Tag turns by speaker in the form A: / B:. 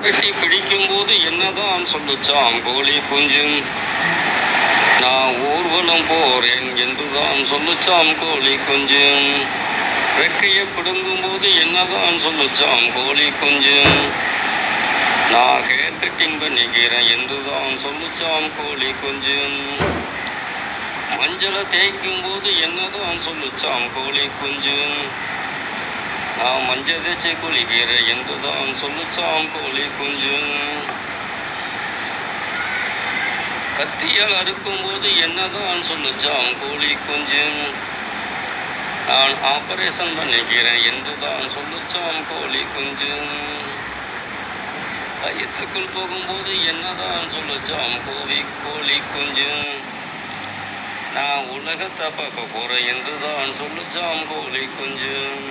A: வெட்டி பிடிக்கும்போது என்னதான் சொல்லுச்சாம் கோழி குஞ்சும். நான் ஊர்வலம் போறேன் என்றுதான் சொல்லுச்சாம் கோழி குஞ்சும். வெக்கையை பிடுங்கும்போது என்னதான் சொல்லுச்சாம் கோழி குஞ்சும். நான் ஹேர் கட்டிங் பண்ணிக்கிறேன் என்றுதான் சொல்லுச்சாம் கோழி குஞ்சும். மஞ்சளை தேய்க்கும் போது என்னதான் சொல்லுச்சாம் கோழி குஞ்சும். நான் மஞ்சள் தேய்ச்சி குளிக்கிறேன் என்றுதான் சொல்லுச்சாம் கோழி குஞ்சும். கத்தியால் அறுக்கும்போது என்னதான் சொல்லுச்சாம் கோழி குஞ்சும். நான் ஆபரேஷன் பண்ணிக்கிறேன் என்றுதான் சொல்லுச்சாம் கோழி குஞ்சும். வயிற்றுக்குள் போகும்போது என்னதான் சொல்லுச்சாம் கோழி குஞ்சும். நான் உலகத்தை பார்க்க போறேன் என்றுதான் சொல்லுச்சாம் கோழி குஞ்சும்.